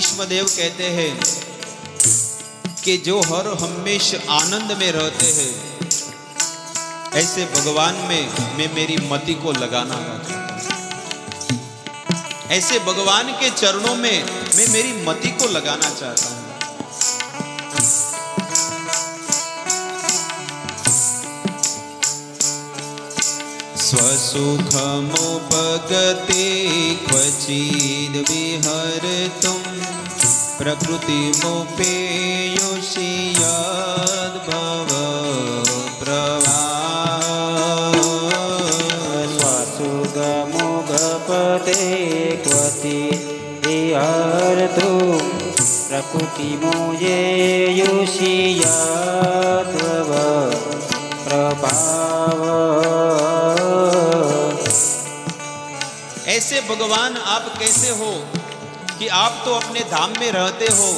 भीष्मदेव कहते हैं कि जो हर हमेशा आनंद में रहते हैं, ऐसे भगवान में मैं मेरी मति को लगाना चाहता हूं। ऐसे भगवान के चरणों में मैं मेरी मति को लगाना चाहता हूं। स्वसुखमुपगते क्वचिद् विहर्तुं प्रकृतिमुपेयुषि यद्भव प्रवाह। स्वसुखमुपगते क्वचिद् विहर्तुं प्रकृतिमुपेयुषि यद्भव प्रभाव। ऐसे भगवान आप कैसे हो कि आप तो अपने धाम में रहते हो,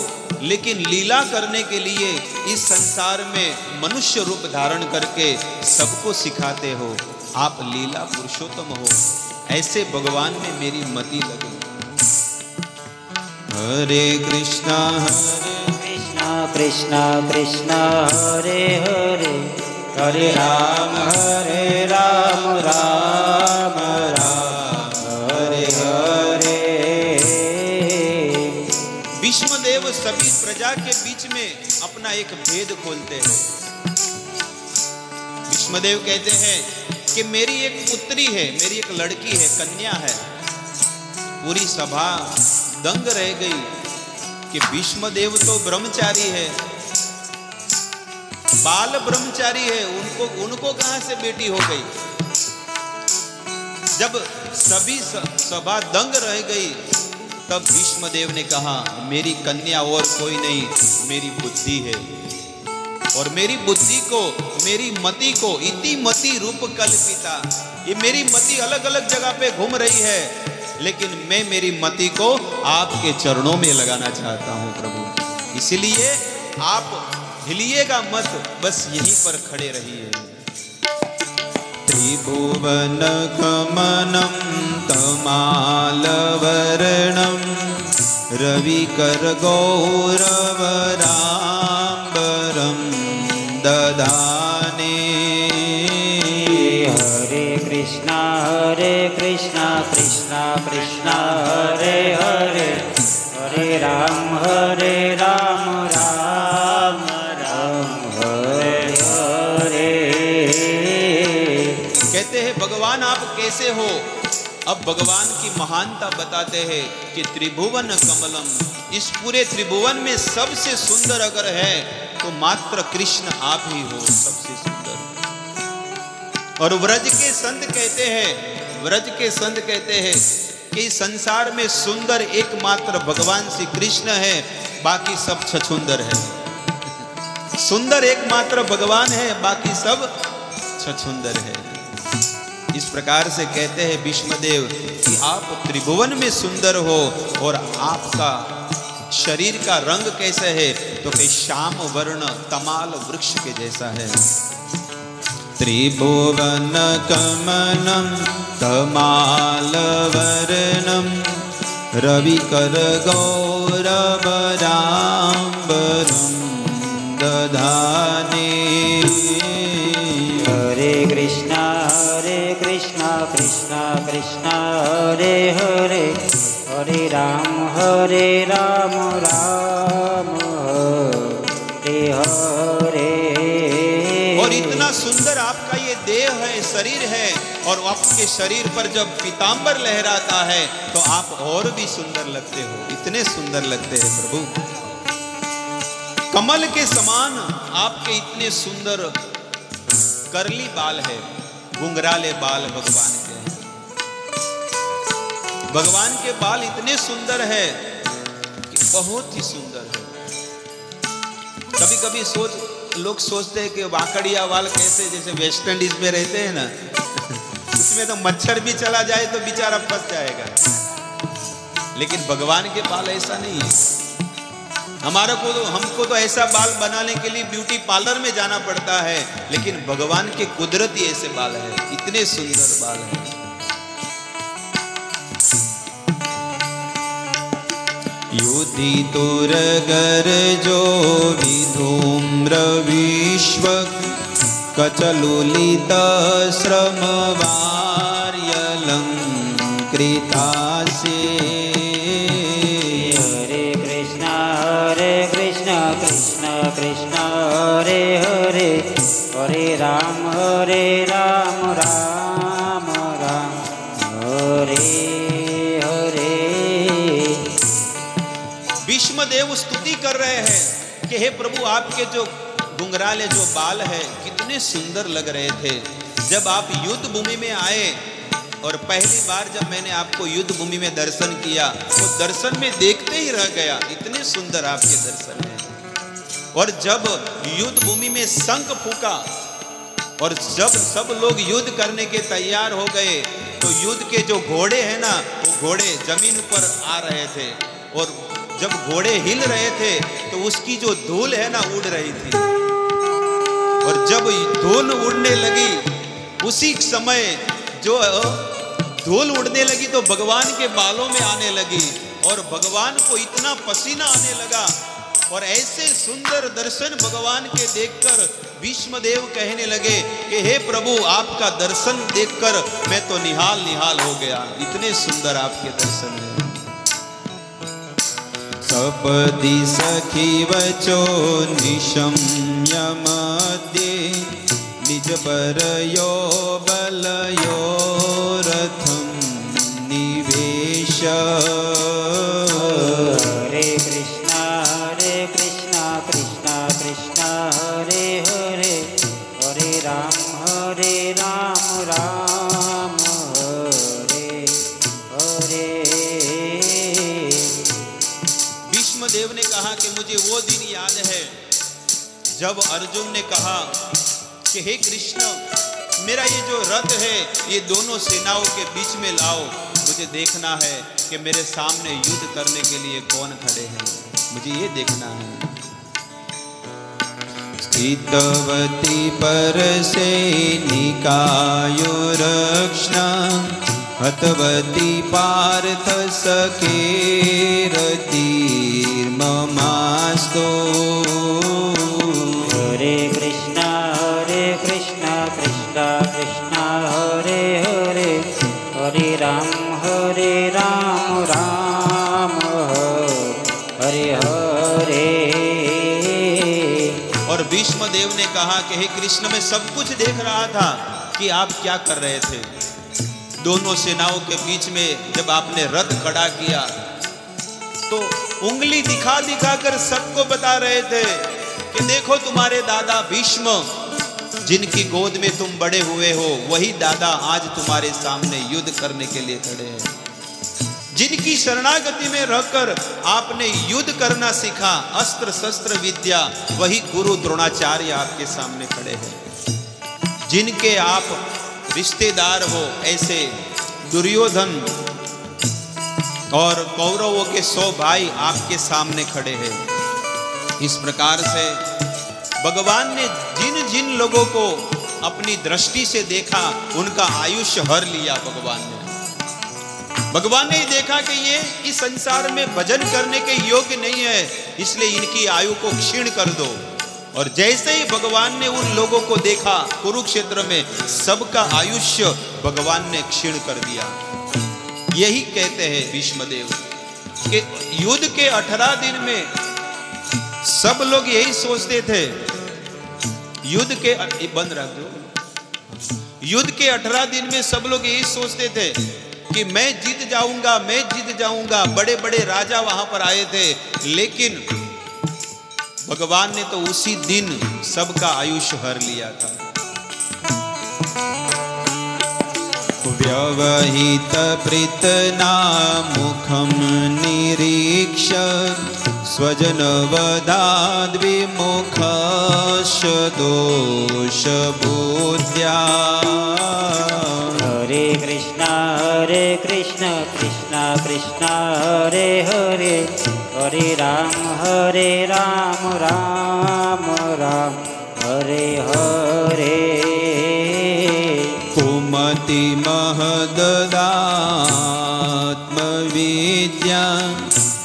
लेकिन लीला करने के लिए इस संसार में मनुष्य रूप धारण करके सबको सिखाते हो। आप लीला पुरुषोत्तम हो। ऐसे भगवान में मेरी मति लगे। हरे कृष्णा कृष्णा कृष्णा हरे हरे, हरे राम राम राम हरे हरे। भीष्मदेव सभी प्रजा के बीच में अपना एक भेद खोलते हैं। भीष्मदेव कहते हैं कि मेरी एक पुत्री है, मेरी एक लड़की है, कन्या है। पूरी सभा दंग रह गई कि भीष्मदेव तो ब्रह्मचारी है, बाल ब्रह्मचारी है, उनको कहां से बेटी हो गई। जब सभी सभा दंग रह गई, तब भीष्मदेव ने कहा मेरी कन्या और कोई नहीं, मेरी बुद्धि है। और मेरी बुद्धि को, मेरी मति को, इति मति रूप कल्पिता, ये मेरी मति अलग अलग जगह पे घूम रही है, लेकिन मैं मेरी मति को आपके चरणों में लगाना चाहता हूं प्रभु। इसीलिए आप हिलिएगा मत, बस यहीं पर खड़े रहिए। त्रिभुवन गमनं तमालवर्णं रविकर गौरवराम्बरं ददाने। हरे कृष्णा कृष्णा कृष्णा हरे हरे, हरे राम राम राम हरे हरे। कहते हैं भगवान आप कैसे हो। अब भगवान की महानता बताते हैं कि त्रिभुवन कमलम, इस पूरे त्रिभुवन में सबसे सुंदर अगर है तो मात्र कृष्ण आप ही हो, सबसे सुंदर। और व्रज के संत कहते हैं कि संसार में सुंदर एकमात्र भगवान श्री कृष्ण है, बाकी सब छछुंदर है। सुंदर एकमात्र भगवान है, बाकी सब छछुंदर है। इस प्रकार से कहते हैं भीष्मदेव कि आप त्रिभुवन में सुंदर हो, और आपका शरीर का रंग कैसे है, तो कि श्याम वर्ण तमाल वृक्ष के जैसा है। त्रिभुवन कमलं तमालवर्णं रविकर गौरवराम्बरं ददाने। हरे कृष्णा कृष्णा कृष्णा हरे हरे, हरे राम राम हरे हरे। और इतना सुंदर आपका ये देह है, शरीर है, और आपके शरीर पर जब पीतांबर लहराता है तो आप और भी सुंदर लगते हो। इतने सुंदर लगते हैं प्रभु। कमल के समान आपके इतने सुंदर करली बाल है, घुंघराले बाल भगवान के हैं। भगवान के बाल इतने सुंदर है कि बहुत ही सुंदर है। कभी कभी लोग सोचते हैं कि वाकड़िया बाल कैसे, जैसे वेस्ट इंडीज में रहते हैं ना, उसमें तो मच्छर भी चला जाए तो बेचारा फंस जाएगा। लेकिन भगवान के बाल ऐसा नहीं है। हमको तो ऐसा बाल बनाने के लिए ब्यूटी पार्लर में जाना पड़ता है, लेकिन भगवान के कुदरती ऐसे बाल है, इतने सुंदर बाल है। युद्ध ऋतुर्गर्जो विधूम्र विश्व कचलुलितश्रमवार्यलङ्कृतास्ये। हरे कृष्ण कृष्ण कृष्ण हरे हरे, हरे राम राम राम हरे हरे। भीष्मदेव स्तुति कर रहे हैं कि हे प्रभु, आपके जो घुंघराले जो बाल है कितने सुंदर लग रहे थे। जब आप युद्ध भूमि में आए और पहली बार जब मैंने आपको युद्ध भूमि में दर्शन किया तो दर्शन में देखते ही रह गया, इतने सुंदर आपके दर्शन हैं। और जब युद्ध भूमि में शंख फूका और जब सब लोग युद्ध करने के तैयार हो गए तो युद्ध के जो घोड़े हैं ना, वो घोड़े जमीन पर आ रहे थे और जब घोड़े हिल रहे थे तो उसकी जो धूल है ना उड़ रही थी। और जब धूल उड़ने लगी उसी समय जो धूल उड़ने लगी तो भगवान के बालों में आने लगी और भगवान को इतना पसीना आने लगा। और ऐसे सुंदर दर्शन भगवान के देखकर भीष्मदेव कहने लगे कि हे प्रभु, आपका दर्शन देखकर मैं तो निहाल निहाल हो गया, इतने सुंदर आपके दर्शन हैं। सपदि सखी वचो निशम्य मध्ये निज बरयो बलयो रथम निवेश। हरे कृष्ण कृष्ण कृष्ण हरे हरे, हरे राम राम हरे हरे। भीष्मदेव ने कहा कि मुझे वो दिन याद है जब अर्जुन ने कहा कि हे कृष्ण, मेरा ये जो रथ है ये दोनों सेनाओं के बीच में लाओ, मुझे देखना है कि मेरे सामने युद्ध करने के लिए कौन खड़े हैं, मुझे ये देखना है। स्थितवती परसैनिकायुरक्ष्णा हतवती पार्थ सखेरतीर्ममास्तो। हरे कृष्ण कृष्ण कृष्ण हरे हरे, हरे राम राम हरे हरे। और भीष्मदेव ने कहा कि हे कृष्ण, मैं सब कुछ देख रहा था कि आप क्या कर रहे थे। दोनों सेनाओं के बीच में जब आपने रथ खड़ा किया तो उंगली दिखा दिखा कर सबको बता रहे थे कि देखो तुम्हारे दादा भीष्म, जिनकी गोद में तुम बड़े हुए हो, वही दादा आज तुम्हारे सामने युद्ध करने के लिए खड़े हैं। जिनकी शरणागति में रहकर आपने युद्ध करना सीखा, अस्त्र शस्त्र विद्या, वही गुरु द्रोणाचार्य आपके सामने खड़े हैं। जिनके आप रिश्तेदार हो, ऐसे दुर्योधन और कौरवों के 100 भाई आपके सामने खड़े हैं। इस प्रकार से भगवान ने जिन जिन लोगों को अपनी दृष्टि से देखा उनका आयुष्य हर लिया। भगवान ने देखा कि ये इस संसार में भजन करने के योग्य नहीं है, इसलिए इनकी आयु को क्षीण कर दो। और जैसे ही भगवान ने उन लोगों को देखा कुरुक्षेत्र में, सबका आयुष्य भगवान ने क्षीण कर दिया। यही कहते हैं भीष्मदेव कि युद्ध के 18 दिन में सब लोग यही सोचते थे, युद्ध के बंद रख दो, युद्ध के 18 दिन में सब लोग यही सोचते थे कि मैं जीत जाऊंगा, मैं जीत जाऊंगा। बड़े बड़े राजा वहां पर आए थे, लेकिन भगवान ने तो उसी दिन सबका आयुष्य हर लिया था। व्यवहित प्रीतना मुखम निरीक्ष स्वजन वदाद विमुखश दोष बुद्ध्या। हरे कृष्ण कृष्ण कृष्ण हरे हरे, हरे राम राम हरे हरे। कुमति महददात्मविद्या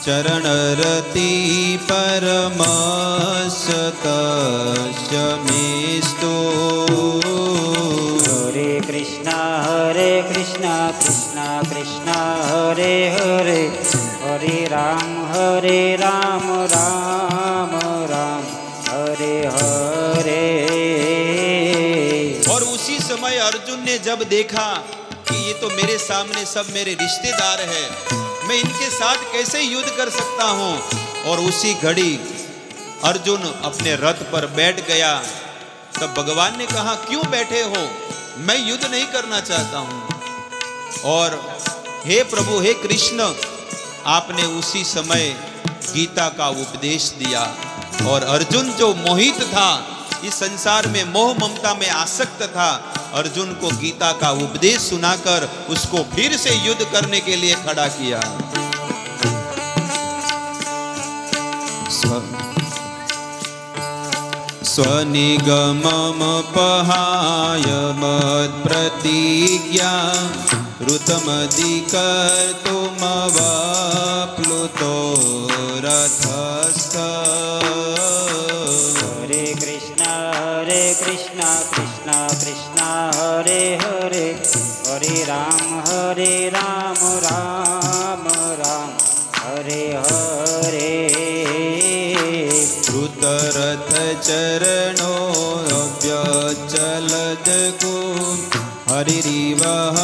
च चरणरति परमस्तस्य मेस्तु। हरे कृष्णा कृष्णा कृष्णा हरे हरे, हरे राम राम राम हरे हरे। और उसी समय अर्जुन ने जब देखा कि ये तो मेरे सामने सब मेरे रिश्तेदार हैं, मैं इनके साथ कैसे युद्ध कर सकता हूँ, और उसी घड़ी अर्जुन अपने रथ पर बैठ गया। तब भगवान ने कहा, क्यों बैठे हो, मैं युद्ध नहीं करना चाहता हूँ। और हे प्रभु, हे कृष्ण, आपने उसी समय गीता का उपदेश दिया। और अर्जुन जो मोहित था, इस संसार में मोह ममता में आसक्त था, अर्जुन को गीता का उपदेश सुनाकर उसको फिर से युद्ध करने के लिए खड़ा किया। स्वनिगममपहाय मत्प्रतिज्ञा ऋतमधिकर्तुमवाप्लुतो रथस्थ। हरे कृष्णा कृष्णा कृष्णा हरे हरे, हरे राम राम राम हरे हरे। द्रुतरथ चरणो अव्यचलद्गो हरिरिवहन्तुमिमां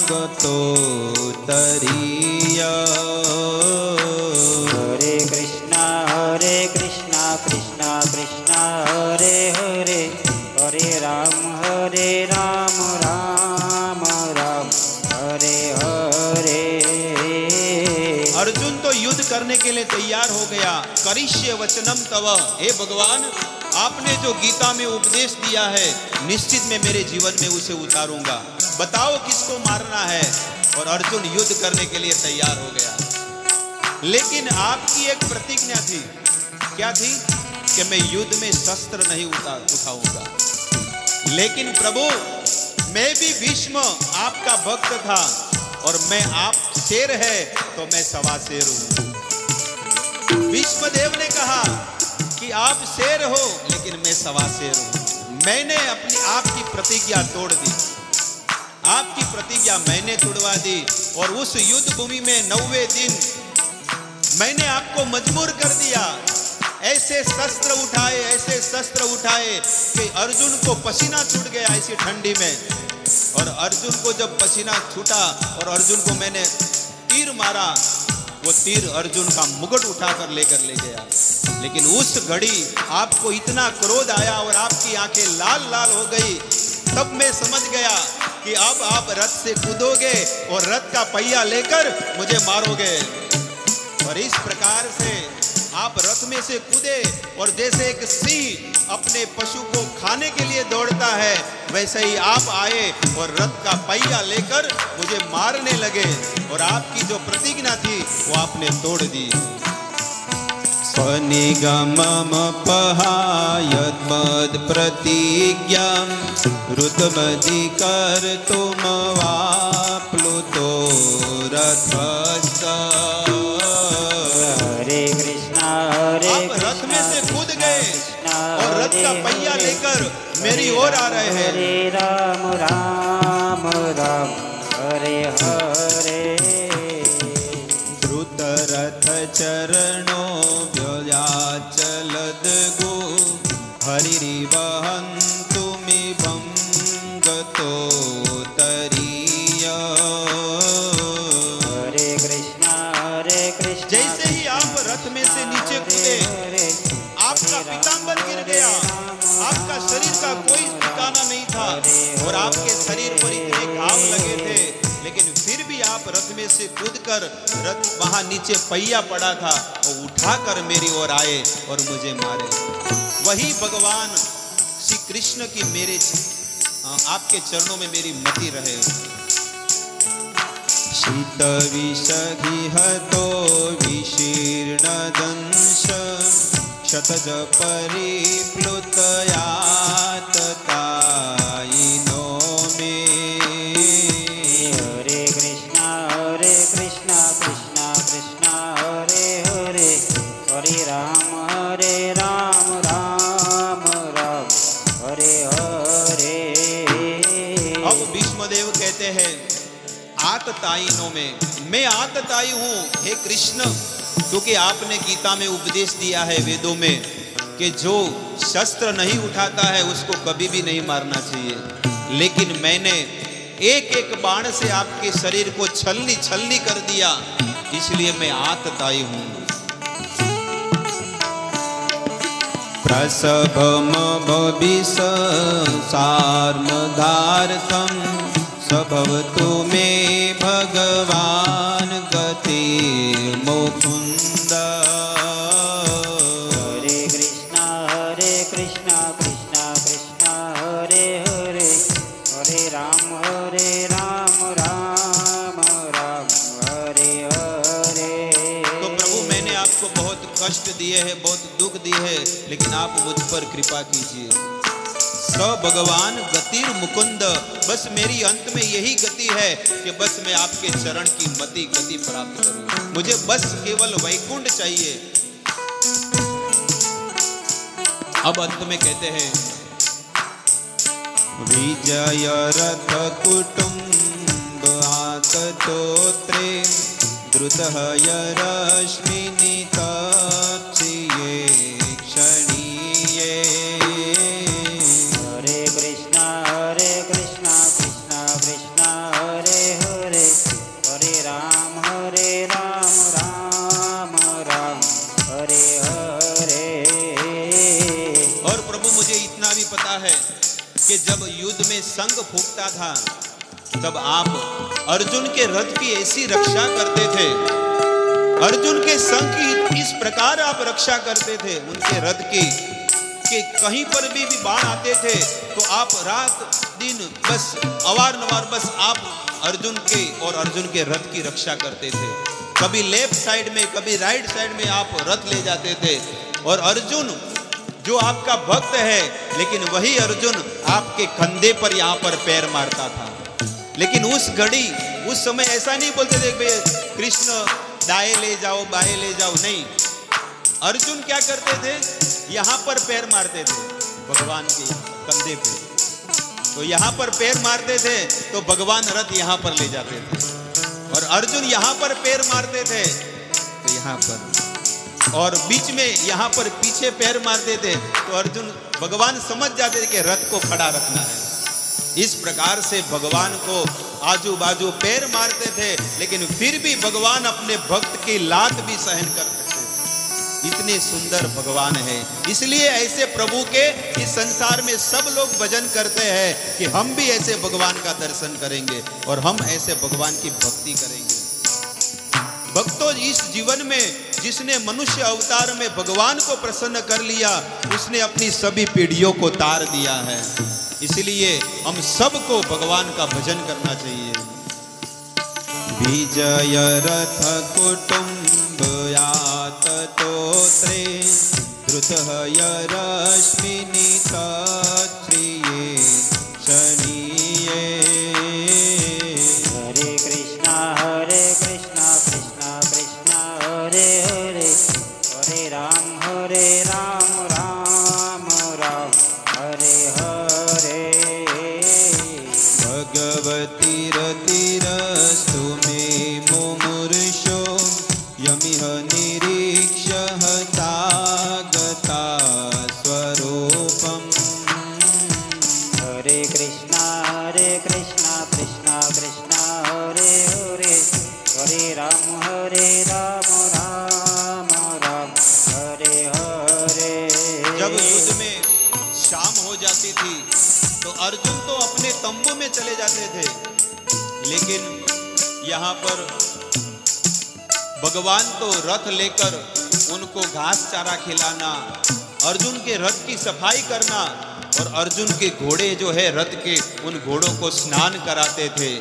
गतोत्तरीया। हरे कृष्णा कृष्णा कृष्णा हरे हरे, हरे राम राम राम हरे हरे। अर्जुन तो युद्ध करने के लिए तैयार हो गया। करिष्ये वचनम तव, हे भगवान, आपने जो गीता में उपदेश दिया है, निश्चित में मेरे जीवन में उसे उतारूंगा, बताओ किसको मारना है। और अर्जुन युद्ध करने के लिए तैयार हो गया। लेकिन आपकी एक प्रतिज्ञा थी, क्या थी? कि मैं युद्ध में शस्त्र नहीं उठाऊंगा। लेकिन प्रभु, मैं भी भीष्म आपका भक्त था, और मैं, आप शेर है तो मैं सवा शेर हूं। भीष्म देव ने कहा कि आप शेर हो, लेकिन मैं सवा शेर हूं। मैंने अपनी आपकी प्रतिज्ञा तोड़ दी, आपकी प्रतिज्ञा मैंने तोड़वा दी। और उस युद्ध भूमि में 90 दिन मैंने आपको मजबूर कर दिया। ऐसे शस्त्र उठाए कि अर्जुन को पसीना छूट गया ऐसी ठंडी में। और अर्जुन को जब पसीना छूटा और अर्जुन को मैंने तीर मारा, वो तीर अर्जुन का मुकुट उठाकर लेकर ले गया। लेकिन उस घड़ी आपको इतना क्रोध आया और आपकी आंखें लाल लाल हो गई। तब मैं समझ गया कि अब आप रथ से कूदोगे और रथ का पहिया लेकर मुझे मारोगे। और इस प्रकार से आप रथ में से कूदे, और जैसे एक सिंह अपने पशु को खाने के लिए दौड़ता है, वैसे ही आप आए और रथ का पहिया लेकर मुझे मारने लगे। और आपकी जो प्रतिज्ञा थी वो आपने तोड़ दी। स्वनिगममपहाय मत्प्रतिज्ञां ऋतमधिकर्तुमवाप्लुतो रथस्थ। हरे कृष्णा आप रथ में से कूद गए और रथ का पहिया लेकर मेरी ओर आ रहे हैं। हरे राम राम हरे हरे। द्रुत रथ चरणो व्याचलद्गो हरिरिवहन्तुमिमं गतोत्तरीया। हरे कृष्णा जैसे ही आप रथ में से नीचे कूदे, आपका पीतांबर गिर गया, आपका शरीर का कोई ठिकाना नहीं था, और आपके शरीर पर इतने घाव लगे थे। लेकिन फिर भी आप रथ में से कूदकर रथ वहां नीचे पहिया पड़ा था और उठाकर मेरी ओर आए और मुझे मारे। वही भगवान श्री कृष्ण की मेरे आपके चरणों में मेरी मति रहे। शीत विषगिहतो विशीर्णदंश क्षतज परिप्लुतयाततायिनो मे। हरे कृष्णा कृष्णा हरे। अब भीष्मदेव कहते हैं आततायिनों में मैं आततायी हूँ हे कृष्ण, क्योंकि आपने गीता में उपदेश दिया है वेदों में कि जो शस्त्र नहीं उठाता है उसको कभी भी नहीं मारना चाहिए, लेकिन मैंने एक एक बाण से आपके शरीर को छलनी छलनी कर दिया, इसलिए मैं आततायी हूँ। प्रसभम भविष सार्मधार्थम सभवतु मे भगवान गति मुकुंद। हरे कृष्णा कृष्णा कृष्णा हरे हरे, हरे राम राम राम हरे हरे। तो प्रभु मैंने आपको बहुत कष्ट दिए हैं, बहुत दुख दिए हैं, लेकिन आप मुझ पर कृपा कीजिए। स भगवान गतिर मुकुंद, बस मेरी अंत में यही गति है कि बस मैं आपके चरण की मति गति प्राप्त करूं, मुझे बस केवल वैकुंठ चाहिए। अब अंत में कहते हैं विजय रथ कुटुंब आततोत्रे द्रुतहय रश्मिनि तत्सिये क्षणीये। हरे कृष्णा कृष्णा कृष्णा हरे हरे, हरे राम राम हरे हरे। और प्रभु मुझे इतना भी पता है कि जब युद्ध में शंख फूंकता था तब आप अर्जुन के रथ की ऐसी रक्षा करते थे, अर्जुन के शंख की इस प्रकार आप रक्षा करते थे उनके रथ की कि कहीं पर भी बाण आते थे तो आप रात दिन बस अवारनवार बस आप अर्जुन के और अर्जुन के रथ की रक्षा करते थे। कभी लेफ्ट साइड में कभी राइट साइड में आप रथ ले जाते थे, और अर्जुन जो आपका भक्त है, लेकिन वही अर्जुन आपके कंधे पर यहाँ पर पैर मारता था। लेकिन उस घड़ी उस समय ऐसा नहीं बोलते थे भाई कृष्ण दाएं ले जाओ बाएं ले जाओ, नहीं, अर्जुन क्या करते थे यहाँ पर पैर मारते थे भगवान के कंधे पे, तो यहाँ पर पैर मारते थे तो भगवान रथ यहाँ पर ले जाते थे, और अर्जुन यहाँ पर पैर मारते थे तो यहाँ पर, और बीच में यहाँ पर पीछे पैर मारते थे तो अर्जुन भगवान समझ जाते थे कि रथ को खड़ा रखना है। इस प्रकार से भगवान को आजू बाजू पैर मारते थे, लेकिन फिर भी भगवान अपने भक्त की लात भी सहन कर सकते थे। इतने सुंदर भगवान है, इसलिए ऐसे प्रभु के इस संसार में सब लोग भजन करते हैं कि हम भी ऐसे भगवान का दर्शन करेंगे और हम ऐसे भगवान की भक्ति करेंगे। भक्तों, इस जीवन में जिसने मनुष्य अवतार में भगवान को प्रसन्न कर लिया, उसने अपनी सभी पीढ़ियों को तार दिया है। इसलिए हम सबको भगवान का भजन करना चाहिए। विजय रथ कुटुंब आततोत्रे द्रुतहय रश्मिनि तत्सिये क्षणीये। हरे कृष्णा कृष्णा कृष्णा हरे हरे, हरे राम राम हरे हरे। भगवती रतिरस्तु मे मुमुर्षो यमिह निरीक्ष्य हतागता स्वरूपम्। हरे कृष्णा कृष्णा कृष्णा हरे हरे, हरे राम राम हरे हरे। जब युद्ध में शाम हो जाती थी तो अर्जुन तो अपने तंबू में चले जाते थे, लेकिन यहाँ पर भगवान तो रथ लेकर उनको घास चारा खिलाना, अर्जुन के रथ की सफाई करना, और अर्जुन के घोड़े जो है रथ के उन घोड़ों को स्नान कराते थे।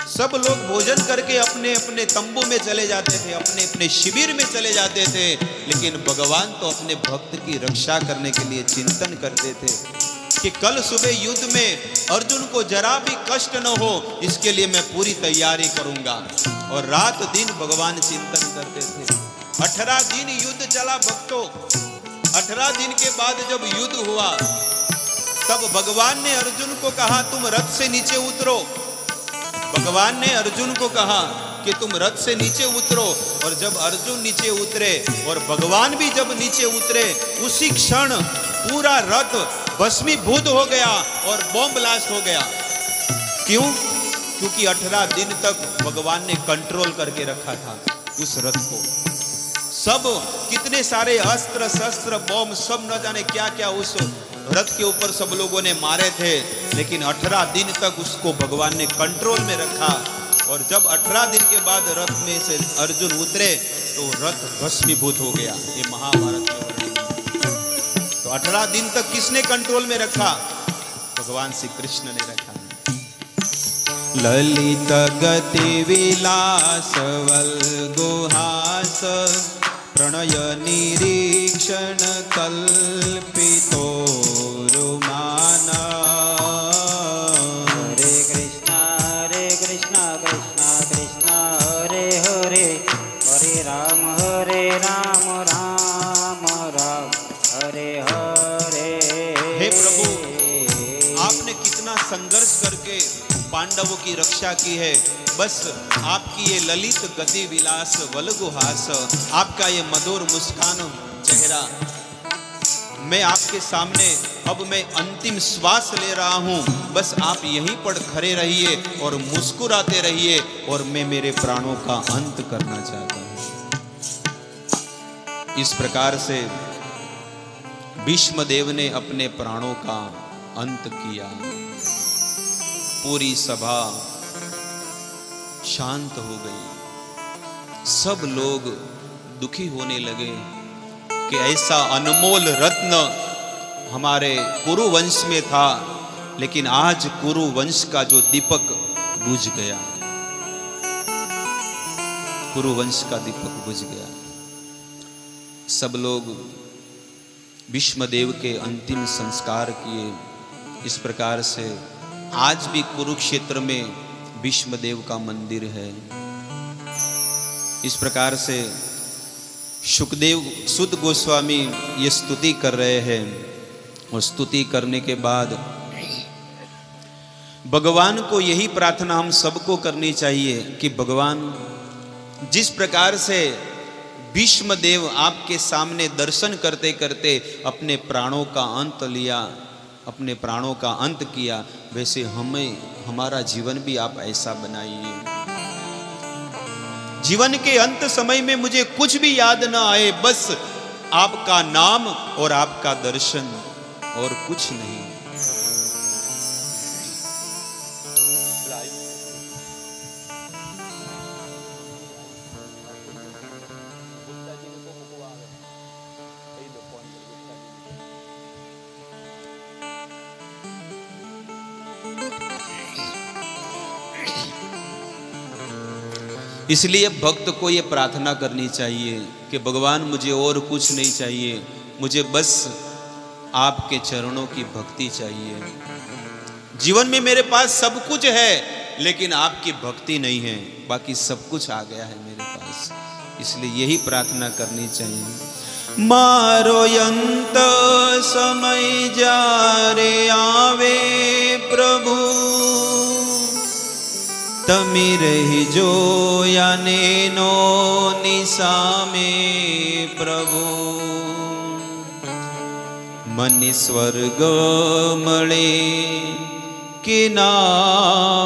सब लोग भोजन करके अपने अपने तंबू में चले जाते थे, अपने अपने शिविर में चले जाते थे, लेकिन भगवान तो अपने भक्त की रक्षा करने के लिए चिंतन करते थे कि कल सुबह युद्ध में अर्जुन को जरा भी कष्ट न हो, इसके लिए मैं पूरी तैयारी करूंगा। और रात दिन भगवान चिंतन करते थे। 18 दिन युद्ध चला भक्तों। 18 दिन के बाद जब युद्ध हुआ तब भगवान ने अर्जुन को कहा तुम रथ से नीचे उतरो। भगवान ने अर्जुन को कहा कि तुम रथ से नीचे उतरो। और जब अर्जुन नीचे उतरे और भगवान भी जब नीचे उतरे, उसी क्षण पूरा रथ भस्मीभूत हो गया और बॉम्ब ब्लास्ट हो गया। क्यों? क्योंकि 18 दिन तक भगवान ने कंट्रोल करके रखा था उस रथ को। सब कितने सारे अस्त्र शस्त्र बॉम्ब सब न जाने क्या क्या उस रथ के ऊपर सब लोगों ने मारे थे, लेकिन 18 दिन तक उसको भगवान ने कंट्रोल में रखा। और जब 18 दिन के बाद रथ में से अर्जुन उतरे तो रथ भस्मीभूत हो गया। ये महाभारत में वर्णित। तो 18 दिन तक किसने कंट्रोल में रखा? भगवान श्री कृष्ण ने रखा। ललित गति विलास वल्गुहास प्रणय निरीक्षण कल्पितो रुमान। हरे कृष्णा कृष्णा कृष्णा हरे हरे, हरे राम राम राम हरे हरे। हे प्रभु, आपने कितना संघर्ष करके पांडवों की रक्षा की है। बस आपकी ये ललित गति विलास वल्गुहास, आपका ये मधुर मुस्कान चेहरा, मैं आपके सामने अब मैं अंतिम श्वास ले रहा हूं। बस आप यहीं पर खड़े रहिए और मुस्कुराते रहिए और मैं मेरे प्राणों का अंत करना चाहता हूं। इस प्रकार से भीष्मदेव ने अपने प्राणों का अंत किया। पूरी सभा शांत हो गई। सब लोग दुखी होने लगे कि ऐसा अनमोल रत्न हमारे कुरु वंश में था, लेकिन आज कुरु वंश का जो दीपक बुझ गया, कुरु वंश का दीपक बुझ गया। सब लोग भीष्मदेव के अंतिम संस्कार किए। इस प्रकार से आज भी कुरुक्षेत्र में भीष्मदेव का मंदिर है। इस प्रकार से शुकदेव सुत गोस्वामी ये स्तुति कर रहे हैं और स्तुति करने के बाद भगवान को यही प्रार्थना हम सबको करनी चाहिए कि भगवान, जिस प्रकार से भीष्मदेव आपके सामने दर्शन करते करते अपने प्राणों का अंत लिया, अपने प्राणों का अंत किया, वैसे हमारा जीवन भी आप ऐसा बनाइए। जीवन के अंत समय में मुझे कुछ भी याद ना आए, बस आपका नाम और आपका दर्शन और कुछ नहीं। इसलिए भक्त को ये प्रार्थना करनी चाहिए कि भगवान मुझे और कुछ नहीं चाहिए, मुझे बस आपके चरणों की भक्ति चाहिए। जीवन में मेरे पास सब कुछ है लेकिन आपकी भक्ति नहीं है, बाकी सब कुछ आ गया है मेरे पास। इसलिए यही प्रार्थना करनी चाहिए। मारो अंत समय जा रे आवे प्रभु, तमी रही जो याने नो निसामे प्रभु। मन स्वर्ग मळे के ना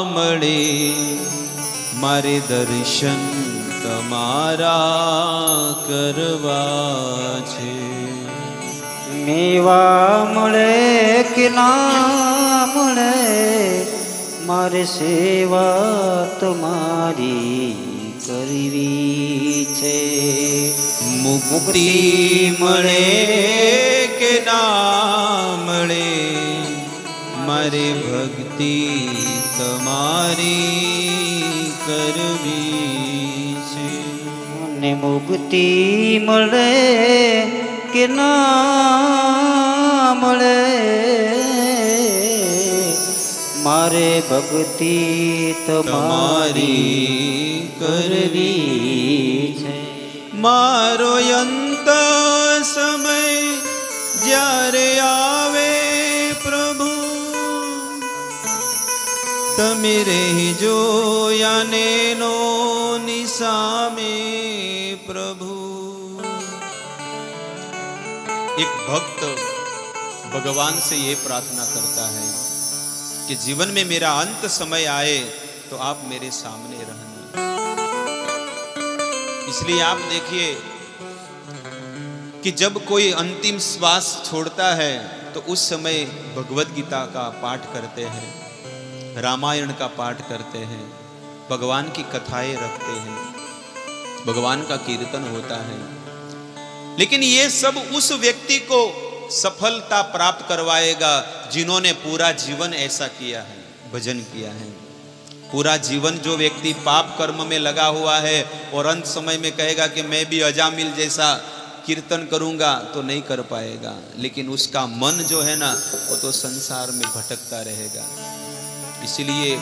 मळे, मारे दर्शन तमारा करवा छे। मेवा मळे के ना मळे, मारे सेवा तुम्हारी करवी छे। मुक्ति मळे के ना मळे, मारे भक्ति तुम्हारी करवी छे। ने मुक्ति मळे के ना मळे, मारे भक्ति तुम्हारी करवी छे। मारो अंत समय જ્યારે આવે પ્રભુ, तमेरे जो याने नो निसामे प्रभु। एक भक्त भगवान से ये प्रार्थना करता है कि जीवन में मेरा अंत समय आए तो आप मेरे सामने रहना। इसलिए आप देखिए कि जब कोई अंतिम श्वास छोड़ता है तो उस समय भगवत गीता का पाठ करते हैं, रामायण का पाठ करते हैं, भगवान की कथाएं रखते हैं, भगवान का कीर्तन होता है। लेकिन ये सब उस व्यक्ति को सफलता प्राप्त करवाएगा जिन्होंने पूरा जीवन ऐसा किया है, भजन किया है। पूरा जीवन जो व्यक्ति पाप कर्म में लगा हुआ है और अंत समय में कहेगा कि मैं भी अजामिल जैसा कीर्तन करूंगा, तो नहीं कर पाएगा। लेकिन उसका मन जो है ना, वो तो संसार में भटकता रहेगा। इसलिए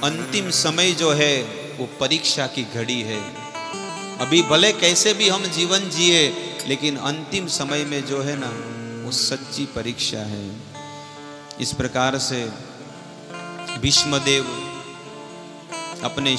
अंतिम समय जो है वो परीक्षा की घड़ी है। अभी भले कैसे भी हम जीवन जिए, लेकिन अंतिम समय में जो है ना, वो सच्ची परीक्षा है। इस प्रकार से भीष्मदेव अपने